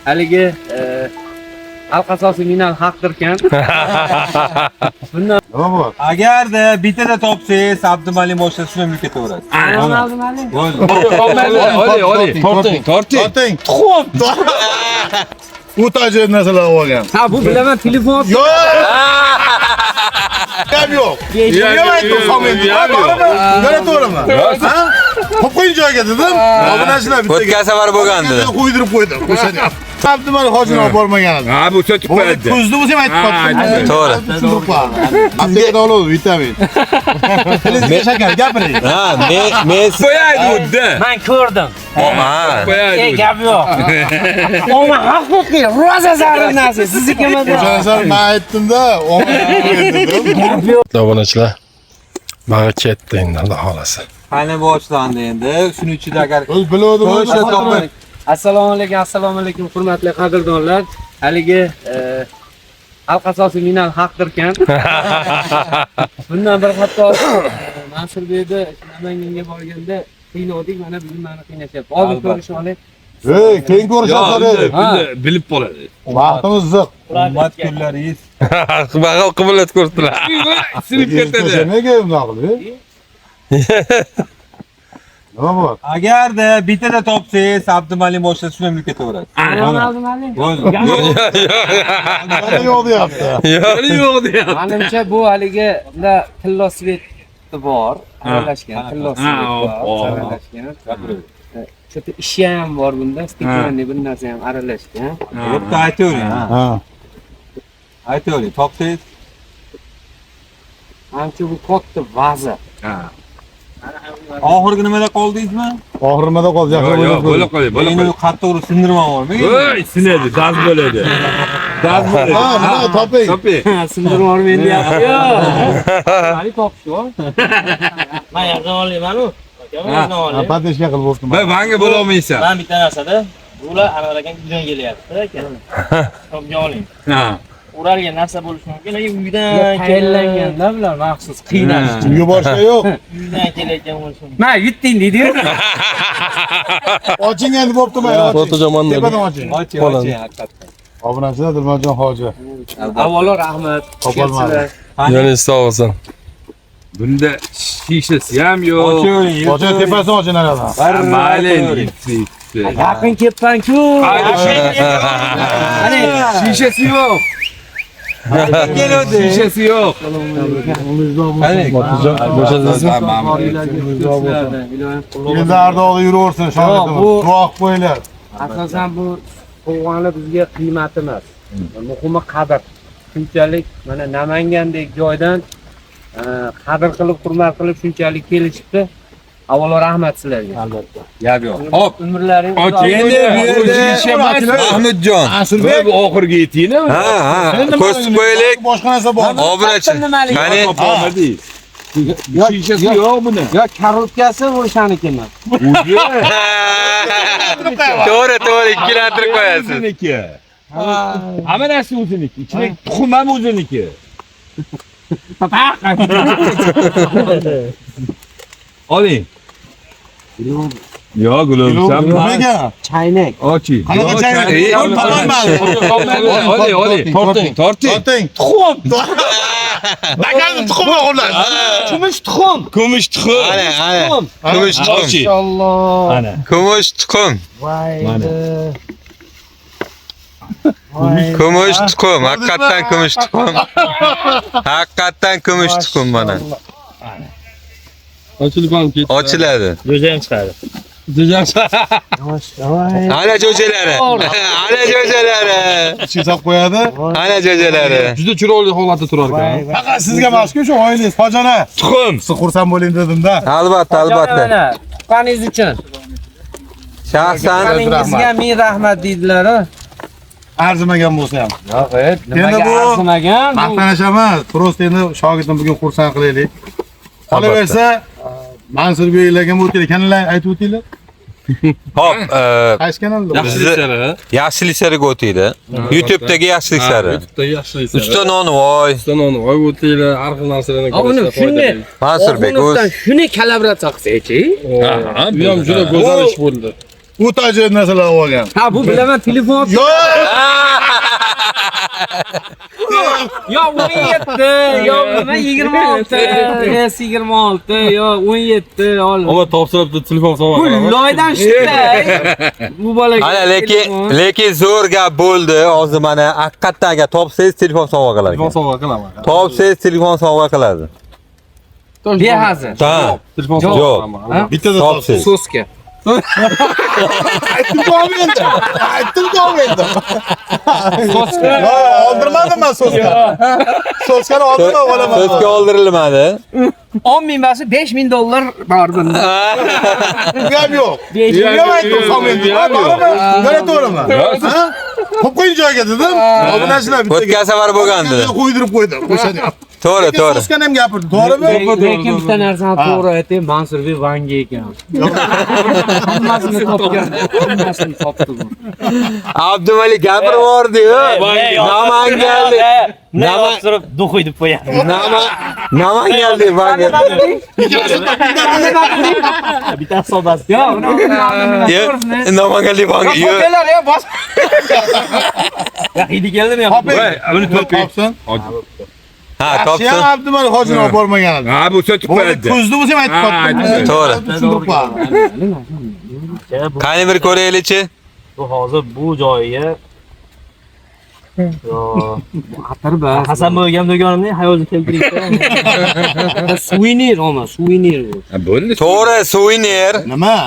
haligi xalq asosi minal haqdirkan. Bundan nima bor? Agarda bitada topsangiz Abdumalik boshqa so'mga ketaveradi. Abdumalik. Torting. Tuxum. U tajir narsalar olgan. Ha, bu bilaman, telefon. Yo'q. Gap yo'q. Yemaydi ko'rmaydi. Yana to'g'rimi? Ha? Qo'yib qo'ying joyga dedim. Obunachilar bittaga. O'tgan safar bo'lgandi. Qo'ydirib qo'ydim. O'shani. Abdumalik hojini olib bormagan edi. Ha, bu sotib qo'yadi. Ko'zni bo'lsa ham aytib qo'ydim. To'g'ri. Tushunib qo'ydim. Aptekadan oladi vitamin. Tilingizga shakar gapiring. Ha, men qo'yadi unda. Men ko'rdim. Ha, Ey, gap yo'q. Oma haqiqiy roza zarar narsa. Siznikimi? O'sha men aytdim-da, Gap yo'q. Obunachilar bag'i ketdi endi Xudo xolasa. Qani boshlandi endi. Shuning ichida agar o'z biluvdim. Assalomu alaykum hurmatli qadrdonlar. Haligi xalq asosi minal haqdirkan. Bundan bir hatto Mansurbekni Namanganga borganda qiynaldik, mana bugun meni qiynashyapti. Hozir ko'rishni olay. Ey, keyin ko'rishamiz. Bilib qoladi. Vaqtimiz ziq. hurmat kunlaringiz. Bag'i qiblat ko'rdilar. Sinib ketadi. Nega bunday qildi? Nima bor? Agarda bitada topsangiz Abdumalik boshqa so'mga ketaveradi. Abdumalik. Nima yo'q deyapti. Yo'q deyapti. Menimcha bu haligi tillo sveti bor, aralashgan, tillo sveti bor, aralashgan. Chota ishi ham bor bunda, stiklanli bir narsa ham aralashgan. Bitta aytavering. Ha. Aytavering, topsangiz. Ancha bu katta vaza. Oxirgi nimada qoldingizmi? Oxirimada qoldi, yaxshi Yo'q, bo'lib qoladi, bo'lib Meni qattiq sindirmavormi? Voy, sinadi, daz bo'ladi. Daz bo'ladi. Ha, nima toping. Toping. Sindirib olmaydi deyapti. Yo'q. Hali topishdi. Men yerdan olayman-ku. Ha, patishga qilib o'tdim. Ben vanga bo'la olmaysan. Ben bitta narsada bular anavilarga uydan kelyapti aka. Topga oling. Ha. Uralgan narsa bo'lishi mumkin, lekin uydan Tayinlanganda bular maxsus qiynash uchun. Uyga borishga yo'q. uydan kelayotgan bo'lishi mumkin. Men yutding deydi. Oching endi bo'ptimi? Fotojamonda. Tepadan oching. Oching, haqiqatdan. Obunachilar Dilmarjon hoji. Avvalo rahmat. Topolmadi. Yana sog' bo'lsin. Bunda shishasi ham yo'q. Oching, Oching tepasini oching naradan. Mayli. Yaqin kelibman-ku. Ana shishasi yo'q. keladi. Shishasi yo'q. Endi Ardog'da yuraversin, shogirdimiz. bu- Duo qilib qo'yinglar. Asosan bu qo'g'oni bizga qiymat emas. Muhimi qadr. Shunchalik mana Namangandek joydan qadr qilib, hurmat qilib shunchalik kelishibdi. Avvalo rahmat sizlarga. Albatta. Gap yo'q. Hop. Umrlaring Och endi bu yerda Ahmedjon. Asilbek. Bu oxirgi yetingmi? Ha, ko'rsatib qo'yaylik. Boshqa narsa bor. Obunachi. Qani? Shishasi yo'q buni. Yo, korotkasi o'shanikimi? To'g'ri, ikkilantirib qo'yasiz. O'ziniki. Hamma narsa o'ziniki. Ichida tuxum ham o'ziniki. Oling. Yo'q, gulobsan. Nimaga? Chaynak. Oching. Qanaqa chaynak? Oling. Torting. Torting. Tuxum. Bakalni tuxumi o'g'irlar. Kumush tuxum. Kumush tuxum. Ana. Kumush tuxum. Inshaalloh. Ana. Kumush tuxum. Voy. Kumush tuxum. Haqiqatdan kumush tuxum. Haqiqatdan kumush tuxum mana. Ochilib ham ketdi. Ochiladi. Jo'jam chiqadi. Ana jo'jalari. Ana jo'jalari. Ichiga solib qo'yadi. Ana jo'jalari. Juda chiroyli holatda turar ekan. Faqat sizga emas-ku shu oilangiz, Hojona. Tuxum. Siz xursand bo'ling dedim-da. Albatta. Tuqqaningiz uchun. Shaxsan Tuqqaningizga ming rahmat deydilar. Arzimagan bo'lsa ham. Yo'q, Endi bu arzimagan. maqtanash emas, prosta endi shogirdim bugun xursand qilaylik. Qolaversa, Mansurbeklarga ham o'taylik. Kanallar aytib o'tinglar. hop, Qaysi kanalda? yaxshilik sariga o'taydi. YouTube'dagi yaxshilik sari. Yaxshilik. Usta Nonvoy. Voy o'taylar, har xil narsalarni Uni shunday Mansurbek o'z. shuni kolaboratsiya qilsak-chi? Bu ham juda go'zal ish bo'ldi. o'ta ajoyib narsalar olgan. Ha, bu bilaman, telefon. Yo'q. Yo 17, yo nima 26, S26, yo 17 ol. Ama topshirib telefon sovg'a Bu qilaman. loydan chiqdi. Bu bolaga. Ana lekin zo'r gap bo'ldi. Hozir mana haqiqatdan agar topsangiz telefon sovg'a qiladi. Telefon sovg'a qilaman. Topsangiz telefon sovg'a qiladi. Behazir. Ha. Telefon Yo'q. sovg'a qilaman. Bittada Topsangiz. So'ska. Aytdim endi. Aytdim endi. So'ska. Oldirmadim men so'ska. So'skani oldirma olaman. So'zga oldirilmadi. 10.000 basi $5.000 bor bunda. Bu ham yo'q. Nima aytdim endi? Yana to'g'rimi? Ha? Qo'yib qo'ying joyiga dedim. Obunachilar O'tgan safar bo'lgandi. Qo'ydirib qo'ydim. O'shani. To'g'ri. So'skani ham gapirdi, to'g'rimi? Lekin bitta narsani to'g'ri aytayim, Mansurbek Vanga ekan. Hammasini topgan. Hammasini topdi bu. Abdumalik gapirib yubordi-yu. Namanganli. Nima duxuy deb qo'yadi. Namanganli Vanga. Bitta hisobasi. Yo, Namanganli Vanga. Hopelar ya bos. Ya hidi keldimi ya? Buni Topsin. Ha, Yaxshi topsin. ham Abdumalik hojini olib bormagan edi. Ha bu sotib qo'yadi. Ko'zdi bo'lsa ham aytib topdim. To'g'ri. Tushuntirib qo'yadim. Qani bir ko'raylik-chi. Bu hozir bu joyiga Atir bas. Hasan bo'lgan do'konimni hayolni keltiribdi. Suvenir ama, suvenir bu. Bo'ldi. To'g'ri, suvenir. Nima?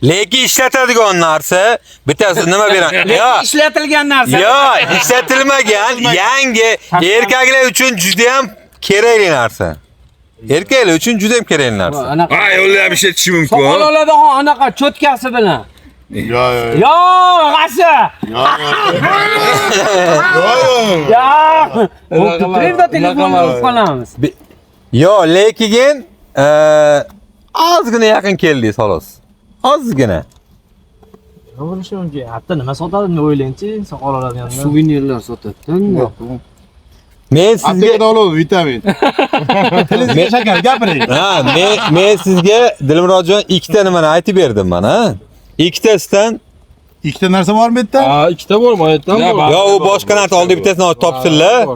Lekin ishlatadigan narsa bittasi nima beradi? Yo, İşletilgan narsa. yo, ishlatilmagan yangi erkaklar uchun juda ham kerakli narsa. Erkaklar uchun juda ham kerakli narsa. Anaqa. Ha yo'lda ham ishlatish mumkin. Soqol oladi anaqa cho'tkasi bilan. Yo. Yo, g'asi. Ya. O'tirib telefonni olib qolamiz. Yo, lekin ozgina yaqin keldingiz xolos. Ozgina. Nima shuncha? Hatta nima sotadi deb o'ylaychi, soqol oladiganlar. Suvenirlar sotadi. Men sizga Aptekada oladi vitamin. Tilingizga shakar gapiring. ha, men sizga Dilmurodjon ikkita nimani aytib berdim mana. Ikkitasidan Ikkita narsa bormi bu yerda? Ha, ikkita bormi? Oyatdan bor. yo u boshqa narsa oldi bittasini topsinlar.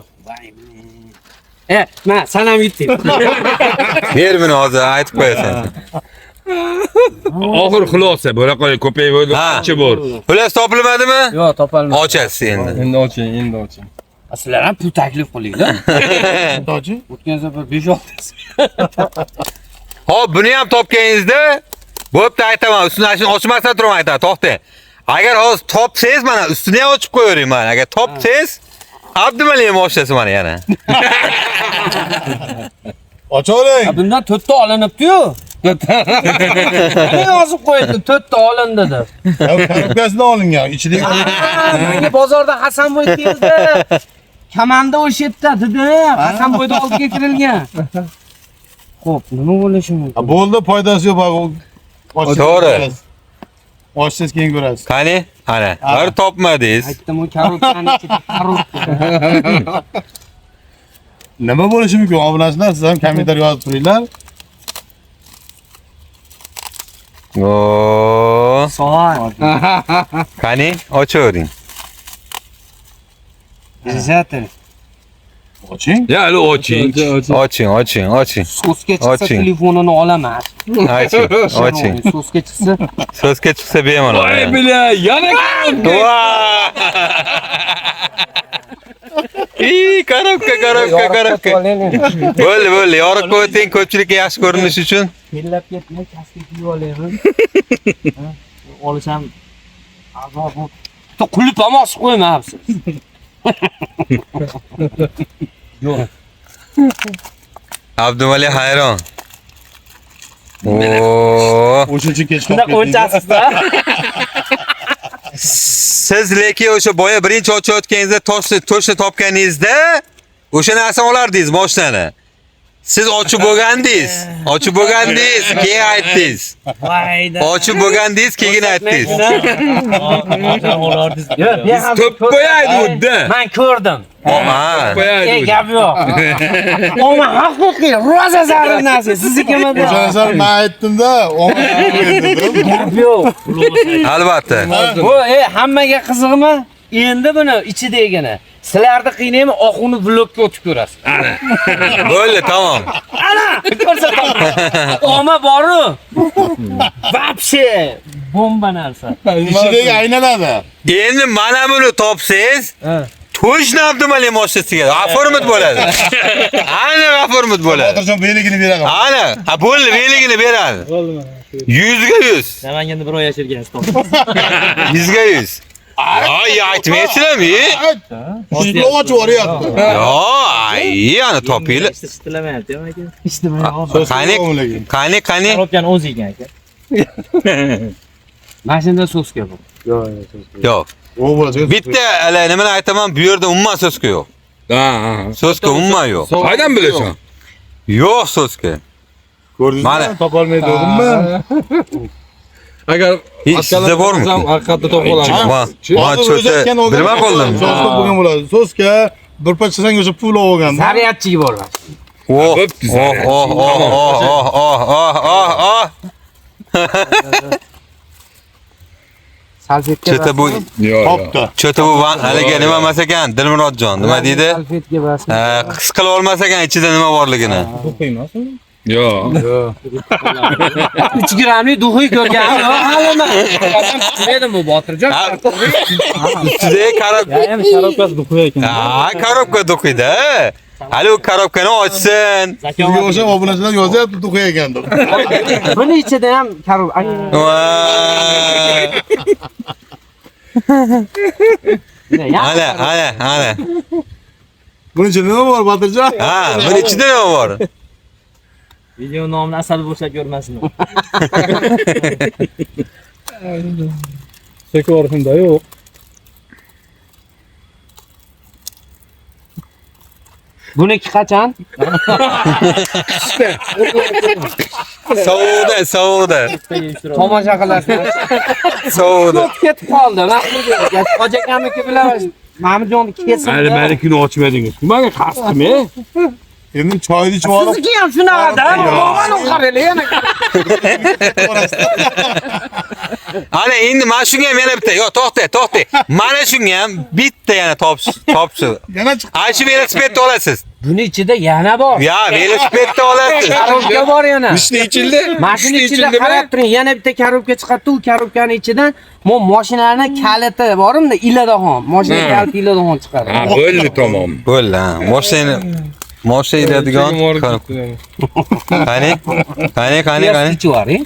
Men sen ham yutding. Ber buni hozir aytib qo'yasan. Oxir xulosa bo'la qolay ko'payib o'ylab Ha. qancha bor. Pullar topilmadimi? Yo'q, topolmadim. Ochasiz endi. Endi oching, endi oching. Sizlar ham pul taklif qilinglar. Toji. O'tgan safar 5-6. Hop, buni ham topganingizda bo'pti aytaman. Ustini ochmasdan turib aytaman. To'xtang. Agar hozir topsangiz mana ustini ham ochib qo'yavering mana. Agar topsangiz Abdumalik oshlasi mana yana. Ochavering. Bundan 4 ta olinibdi-yu. Men yozib qo'ydim, 4 ta olindi deb. Korobkasidan olingan. Ichidagi Menga bozorda Hasanboy keldi. Kamanda o'sha yerda dedi. Hasanboyda olib keltirilgan. Xo'p, nima bo'lishi mumkin? bo'ldi, foydasi yo'q bu. To'g'ri. Ochsiz keyin ko'rasiz. Qani? Ana, bir topmadingiz. Aytdim, u korobkani ichida korobka. Nima bo'lishi mumkin? Obunachilar siz ham kommentariyga yozib turinglar. Oo. Soat. Qani? Ochavering. Zaten. Oching. Ya, hali oching. Oching. So'sga chiqsa Oching. telefonini olaman. Oching. So'sga chiqsa So'zga chiqsa bemalol. Voy bila, yana Korobka. Bo'ldi. Yoriq qo'ying ko'pchilikka yaxshi ko'rinish uchun. Kellab ketmay kasbga kiyib olaymi? Olsam azob bu. bitta qulib ham osib qo'ymayapsiz. Abdumalik hayron. Oo. O'sha kech Shunda qo'nchasizda. Siz lekin o'sha boya birinchi ochayotganingizda toshni topganingizda o'sha narsani olardingiz mashinani. Siz ochib bo'lgandingiz. Ochib bo'lgandingiz, keyin aytdingiz. Vayda. Ochib bo'lgandingiz, keyin aytdingiz. Top qo'yaydi unda. Men ko'rdim. Ha. Ey, gap yo'q. Oma haqiqiy roza zarur narsa. Siznikimi? O'sha men aytdim-da, Gap yo'q. Albatta. Bu hammaga qizig'mi? Endi buni ichidagini. Sizlarni qiynaymi, oquvni blokka o'tib ko'rasiz. Bo'ldi, tamom. Ana, ko'rsataman. Oma boru. Vapshe bomba narsa. ichidagi aynaladi. Endi mana buni topsangiz, To'shni Abdumali moshasiga g'afurmut bo'ladi. Ana g'afurmut bo'ladi. Xotirjam beligini beradi. Ana, ha bo'ldi, beligini beradi. 100 ga 100. Namanganda bir oy yashirgansiz. 100 ga 100. Ay, aytmaysizlarmi? Shunga ochib yuboryapti. Yo, ana topinglar. Ishlamayapti, aka. Qani. Korobkani o'zi yegan aka. Mashinada so'ska bu. Yo'q. O bo'ladi. Bitta nimani aytaman, bu yerda umuman so'ska yo'q. Ha. So'ska umuman yo'q. Qaydan bilasan? Yo'q so'ska. Ko'rdingizmi? Mana. Topolmaydi dedimmi? Agar Sizda bormi? Orqada topib olamiz. Man cho'ta bilmay qoldim. So'ska bo'lgan bo'ladi. So'ska bir pachasang o'sha pul olgan. Sariyatchiga bo'lgan. Oh. Salfetka. Cho'ta bu Topdi. cho'ta bu haliga nima emas ekan, Dilmurodjon, nima deydi? Salfetka bas. His qilib olmas ekan ichida nima borligini. Yo'q. 3 grammli duxuy ko'rganim yo'q. Halima. Odam tushmaydim bu Botirjon. Ustida Ham sharobkasi duxuy ekan. korobka do'qiydi. Hali u korobkani ochsin. Sizga o'sha obunachilar yozyapti to'qay ekan deb. Buni ichida ham karob. Ana. Buning ichida nima bor, Botirjon? Ha, buni ichida nima bor? Video nomini asal bo'shab ko'rmasin. Sekorxunda yo'q. Buniki qachon? Sovuqda. Tomosha qilasizlar. Sovuqda. Ketib qoldi. Hoji akamniki bilan Mamjonni kesib. Menikini ochmadingiz. Nimaga qasdimi? Endi choyni ichib olib. Sizniki ham shunaqa-da. Mana qaraylik yana. Ana endi mana shunga ham yana bitta. Yo, to'xta. Mana shunga ham bitta yana topsi. Yana chiqdi. Ayshi velosipedni olasiz. Buni ichida yana bor. Ya, velosipedni olasiz. Korobka bor yana. Ishni ichildi. Mashina ichida qarab turing, yana bitta korobka chiqadi, u korobkaning ichidan mashinani kaliti borimda, iladaxon. Mashina kaliti iladaxon chiqadi. Ha, bo'ldi, tamom. Bo'ldi, ha. Mashina iladigan. Qani. Ichvoring.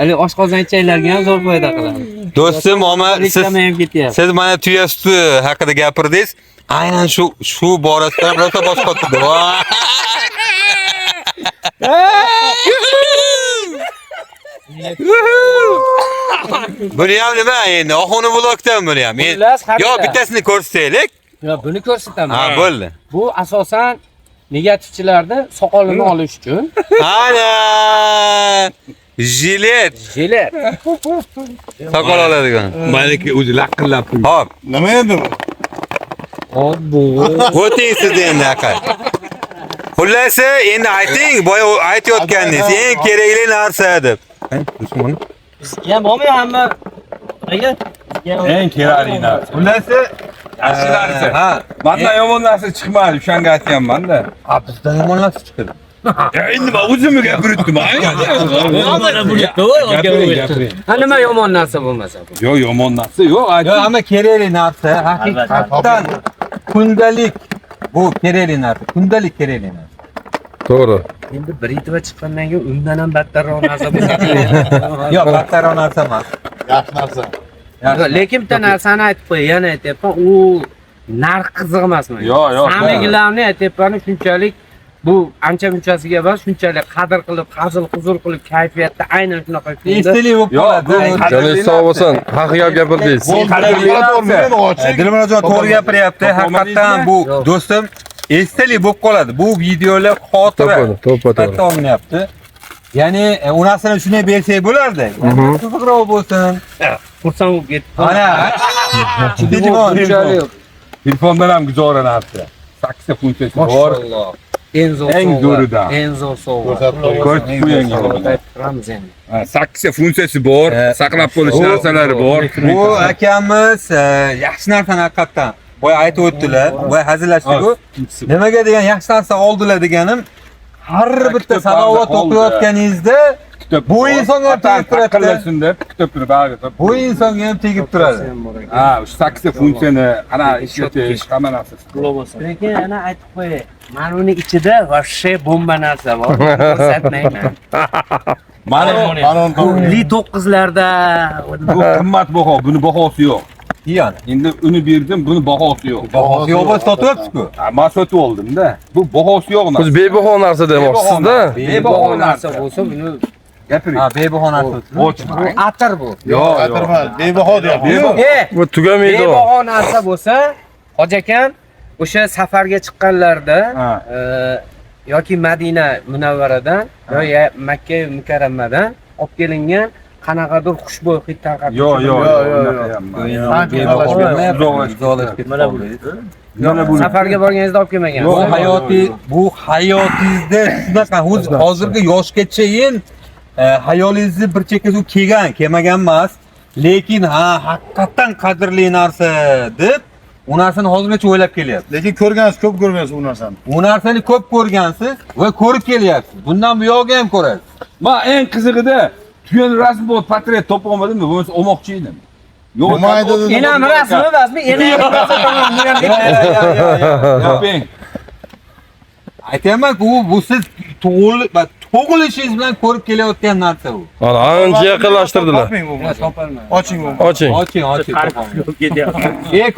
Ali oshqozon ichaylarga ham zo'r foyda qiladi. Do'stim, Reklama ham ketyapti. siz mana tuya suti haqida gapirdingiz. Aynan shu borasida rosa bosh qotdi. Buni ham nima endi? Oxuni blokdan buni ham. Yo, bittasini ko'rsataylik. Yo, buni ko'rsataman. Ha, bo'ldi. Bu asosan negativchilarni soqolini olish uchun. Ana! Jilet. Soqol oladigan. Meniki o'zi laqillab. Hop. Nima endi bu? O'ting siz endi aka. Xullas, endi ayting, boya aytayotgandingiz, eng kerakli narsa deb. Ya, bormi hamma? Aka, Eng kerakli narsa. Xullas, yaxshi narsa. Ha. Mendan yomon narsa chiqmadi, o'shanga aytganman-da. Bizdan yomon narsa chiqdi. Endi men o'zimga gapirdim. nima yomon narsa bo'lmasa bu? Yo'q, yomon narsa yo'q. Yo, ama kerakli narsa, haqiqatan kundalik bu kerakli narsa, kundalik kerakli narsa. To'g'ri. Endi bir itva chiqqandan keyin undan ham battarroq narsa bo'ladi. Yo, battarroq narsa emas. Yaxshi narsa. Lekin bitta narsani aytib qo'y, yana aytyapman, u narx qiziq emas menga. Yo'q. Samigilarni aytyapman, shunchalik bu ancha munchasiga emas, shunchalik qadr qilib, hazil huzur qilib, kayfiyatda aynan shunaqa kunda. Esdalik bo'lib qoladi. Joningiz sog' bo'lsin. Haqi gap gapirdingiz. Dilmurodjon to'g'ri gapiryapti. Haqiqatan bu do'stim esdalik bo'lib qoladi. Bu videolar xotira. To'ppa to'g'ri. Sifatda olinyapti. Ya'ni unasini shunday bersak bo'lardi. Qiziqroq bo'lsin. Xursand bo'lib ketdi. Ana. Shunchalik. Telefondan ham güzel narsa. Saksa funksiyasi bor. Maşallah. Enzo Eng Sova. zo'rida. Enzo Sova. Ko'rsatib qo'ying. Turamiz endi. Saksa funksiyasi bor, saqlab qolish narsalari bor. Bu akamiz yaxshi narsani haqiqatdan boya aytib o'tdilar. Boya hazillashdik-ku. Nimaga degan yaxshi narsa oldilar deganim, har bitta salovat o'qiyotganingizda bu insonga ham tegib turadi. Qilasin deb kutib turib bag'ri. Bu insonga ham tegib turadi. Ha, shu saksa funksiyani ana ishlatish hamma narsasi. Lekin ana aytib qo'yay. Mana uni ichida вообще bomba narsa bor. Ko'rsatmayman. Mana Li 9larda bu qimmatbaho, buni bahosi yo'q. Yani. Endi uni berdim, buni bahosi yo'q. Bahosi yo'q bo'lsa sotyapsiz-ku. Men sotib oldim-da. Bu bahosi yo'q narsa. Biz bebaho narsa demoqchisiz-da. bebaho narsa bo'lsa buni Gapiring. Ha, bebaho narsa. bu atir bu. Yo'q, Atirma, bebaho deyapti. Bu tugamaydi. Bebaho narsa bo'lsa, Hoji akam o'sha safarga chiqqanlarda Ha. yoki Madina Munavvaradan yo Makka Mukarramadan olib kelingan qanaqadir xushbo'y hid tarqatib. Yo'q. Mana bu safarga borganingizda olib kelmagan. Bu hayotingizda shunaqa hozirgi yoshgachayin hayolingizni bir chekkasi kelmagan emas. Lekin haqiqatan qadrli narsa deb u narsani hozirgacha o'ylab kelyapsiz. Lekin ko'rgansiz, ko'p ko'rgansiz bu narsani. U narsani ko'p ko'rgansiz va ko'rib kelyapsiz. Bundan buyog'i ham ko'rasiz. Men eng qizig'ida tuyan rasm bor, portret topa olmadim-da, bo'lmasa olmoqchi edim. Yo'q, Bo'lmaydi dedim. Enam rasmi emasmi? Enam Gaping. Aytaman-ku, bu siz tug'ilishingiz bilan ko'rib kelayotgan narsa bu. Mana ancha yaqinlashtirdilar. Toping bu. Oching bu. Oching. Oching.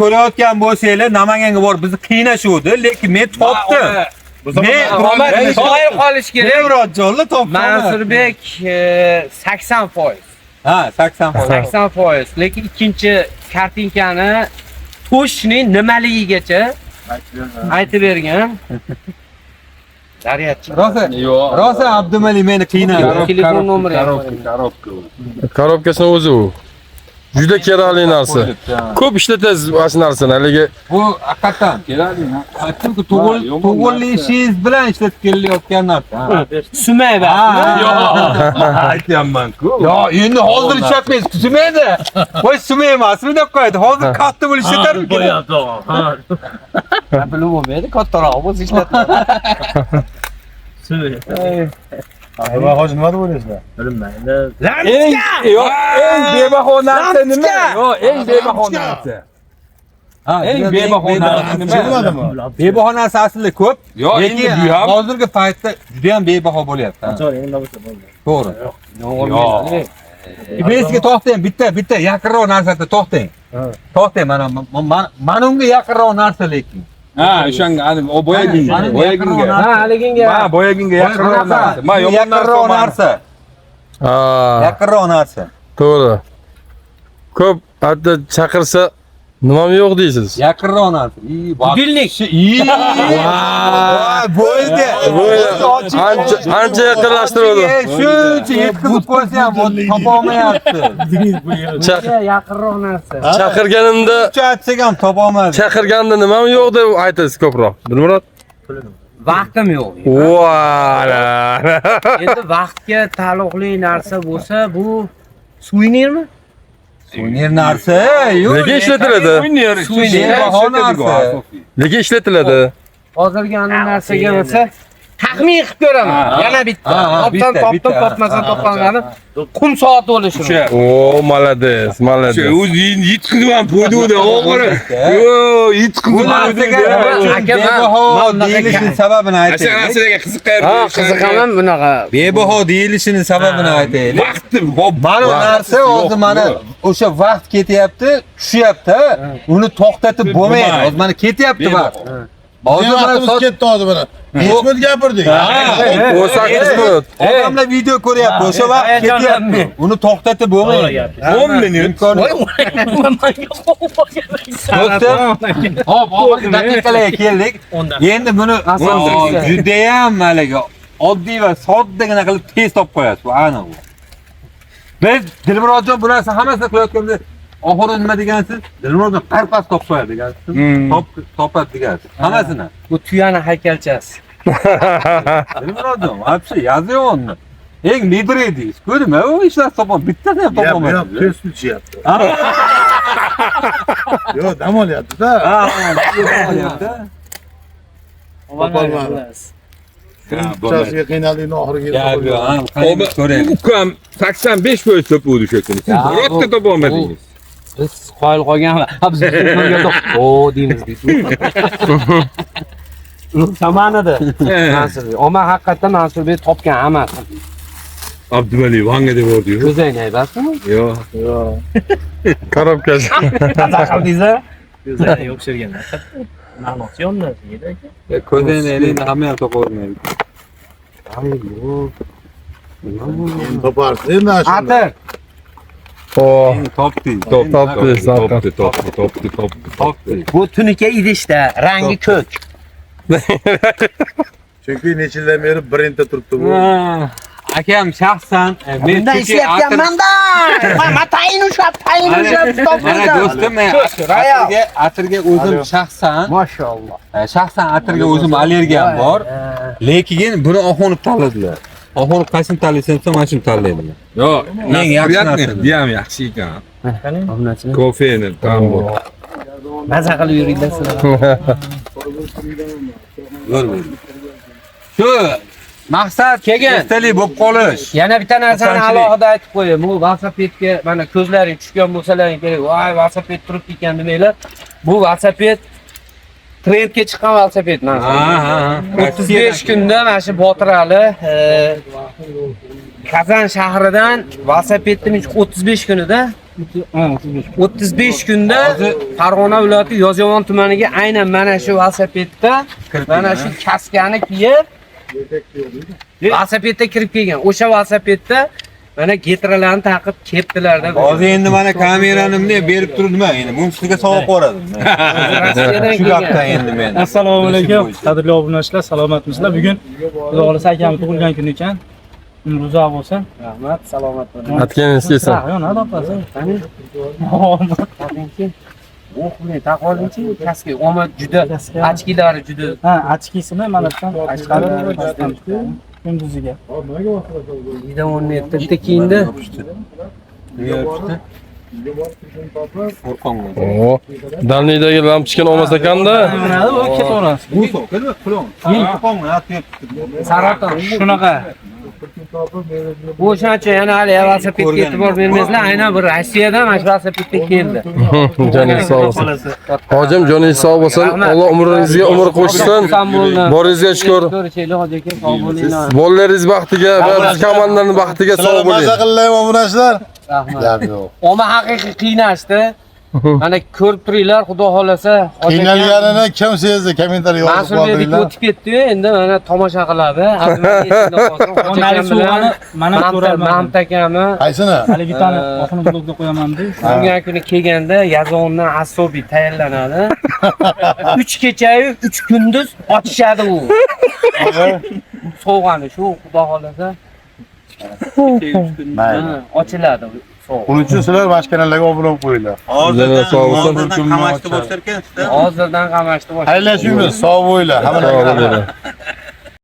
Ko'rayotgan bo'lsanglar, Namanganga borib bizni qiynashuvdi, lekin men topdim. Men to'g'ri qolish kerak. Murodjonlar topdim. Mansurbek 80%. Ha, 80%. 80%. Lekin ikkinchi kartinkani to'shning nimaligigacha aytib bergan. Zaryadchi. Rosa Abdumalik meni qiynadi. Telefon nomeri. Korobka. Korobkasini o'zi u. Juda kerakli narsa. Ko'p ishlatasiz shu narsani. Haligi Bu haqiqatan Kelading, ha. chunki tug'ilishingiz bilan ishlatib kelayotgan narsa. Sumayba. Aytyapman-ku. Yo, endi hozir ishlatmaysiz, tushmaydi. Voy sumay emasmi deb qo'ydi. Hozir katta bo'lib ishlatarmikin. Bilib bo'lmaydi, kattaroq bo'lsa ishlatadi. Va hoji nima deb o'ylaysizlar? Eng bebaho narsa nima? Yo'q, eng bebaho narsa. Eng bebaho narsa nima? Bebaho narsa aslida ko'p, Yo'q, endi lekin bu ham hozirgi paytda juda ham bebaho bo'lyapti. To'g'ri. Bizga to'xtang, bitta yaqinroq narsada to'xtang. To'xtang, mana unga yaqinroq narsa lekin. ha, o'shanga o boyaginga. Ha, haliginga. Ha, boyaginga yaqinroq narsa. Men yomon narsa. ha, Yaqinroq narsa. to'g'ri. Ko'p hatto chaqirsa nimam yo'q deysiz. Yaqinroq narsa. Budilnik. Bo'ldi. Ancha yaqinlashtirdi. Shuncha yetkazib qo'ysa ham topolmayapti. Yaqinroq narsa. Chaqirganimda Shuncha aytsak ham topolmadi. chaqirganda nimam yo'q deb aytasiz ko'proq. Dilmurod? Vaqtim yo'q. Voala. Endi vaqtga taalluqli narsa bo'lsa, bu suvenirmi? Suvenir narsa, yo'q. Nega ishlatiladi? Bebaho narsa. Nega ishlatiladi? Hozirgi ana narsaga bo'lsa, taxmin qilib ko'raman. Yana bitta. Topdim, topmasam topmadim. Qum soat bo'lishi. O, malades, malades. O'zi yetkazib ham qo'ydi-da, o'g'ri. Yo'q, yetkazib Bebaho deyilishining sababini aytaylik. narsalarga qiziqarli. Ha, qiziqaman bunaqa. Bebaho deyilishining sababini aytaylik. Vaqtim hop. Mana bu narsa hozir mana o'sha vaqt ketyapti, tushyapti. Uni to'xtatib bo'lmaydi. Hozir mana ketyapti vaqt. Hozir mana vaqtimiz soat ketdi hozir mana. 5 minut gapirdik. 18 minut. Odamlar video ko'ryapti. O'sha vaqt ketyapti. Uni to'xtatib bo'lmaydi. 10 minut. Hop, oxirgi daqiqalarga keldik. Endi buni juda ham malaga oddiy va soddagina qilib tez topib qo'yasiz. Bu aniq bu. Biz Dilmurodjon bu narsa hammasini qilayotganda oxiri nima degansiz? Dilmurodjon qarpas topib qo'yadi degansiz. Topadi degansiz. Hammasini. Bu tuyani haykalchasi. Dilmurodjon, вообще yazıyor onu. Eng lider edingiz. Ko'rdingmi? U ishlar topon bittasini ham Yo'q, topolmaydi. tez tutishyapti. Yo'q, dam olyapti-da. Topolmadi. Tushasiga qiynaldingni oxiriga Ko'raylik. Ukam 85 foiz topuvdi o'sha kuni. Siz birorta topa olmadingiz. Biz qoyil qolganlar. Ha biz o deymiz deydi. Zamanida Mansurbek. Ama haqiqatan Mansurbek topgan hammasi. Abdumali vanga deb bordi-yu. Ko'zayni aytasizmi? Yo'q. Korobkasi. Qaza qildingiz-a? Ko'zayni o'xshagan. Ma'nosi yondan edi aka. Ko'zayni endi hamma ham topavermaydi. toparsiz endi ana shunda. Atir. Oh, Topdi. topdi. Bu tunuka idishda, rangi ko'k. Chunki necha yildan beri brendda turibdi bu. Akam shaxsan men Bundan ishlayapman-da. Matayin ushlab, tayin ushlab Mana topdim. do'stim, men atirga o'zim shaxsan Mashalloh. atirga o'zim allergiyam bor. Lekin buni oxunib tanladilar. Oxunib qaysini tanlaysan, mana shuni tanlaydilar. Yo'q, Eng yaxshi narsa. Bu ham yaxshi ekan. Kofeni tam bor. Maza qilib yuringlar sizlar. Shu maqsad esdalik bo'lib qolish. Yana bitta narsani alohida aytib qo'yay. Bu velosipedga mana ko'zlaring tushgan bo'lsalaring kerak. Voy, velosiped turibdi ekan demanglar. Bu velosiped trendga chiqqan velosiped mana. 35 kunda mana shu Botir Ali Kazan shahridan velosipedni 35 kunida 35 kunda Farg'ona viloyati Yozyovon tumaniga aynan mana shu velosipedda mana shu kaskani kiyib velosipedda kirib kelgan. O'sha velosipedda mana getralarni taqib ketdilarda. Hozir endi mana kamerani bunday berib turibman, endi buni sizga sovg'a qo'yardim. Shu gapdan endi men. Assalomu alaykum. Qadrli obunachilar, salomatmisizlar? Bugun Xudo xolasa akamning tug'ilgan kuni ekan. Ro'za bo'lsin. Rahmat, salomat bo'ling. Atganingiz kelsin. Yo'q, nima topasiz? Qani? O'qimay taqolinchi kaski omad juda ochkilari juda. Ha, ochkisini mana shundan chiqarib kunduziga. Juda o'rni bitta kiyindi. Oh, dalnidagi lampochkani olmas ekanda. Mana u ketaverasiz. Saraton shunaqa. O'shancha yana hali velosipedga e'tibor bermaysizlar. Aynan bir Rossiyadan mana shu velosipedga keldi. Joningiz sog' bo'lsin. Hojim joningiz sog' bo'lsin. Alloh umringizga umr qo'shsin. Boringizga shukr. Bolalaringiz baxtiga va biz komandaning baxtiga sog' bo'ling. Maza qilinglar obunachilar. Rahmat. Oma haqiqiy qiynashdi. Mana ko'rib turinglar, Xudo xolasa. Qiynalganini kim sezdi? Kommentariy yozib Mansurbek qoldiringlar. o'tib ketdi-yu, endi mana tomosha qiladi. Mana ko'raman. Mahmud akami Qaysini? Hali bitani oxirgi blogga qo'yaman deb. Tug'ilgan kuni kelganda yazondan asobiy tayyorlanadi. 3 kecha-yu 3 kunduz ochishadi u. Sovg'ani shu Xudo xolasa. Ochiladi. Buning uchun sizlar mashkanalarga obuna bo'lib qo'yinglar. Hozirdan qamashni boshlar ekan. Hozirdan qamashni boshlaydi. Haylashmaymiz, sog' bo'linglar. Hammalarga rahmat.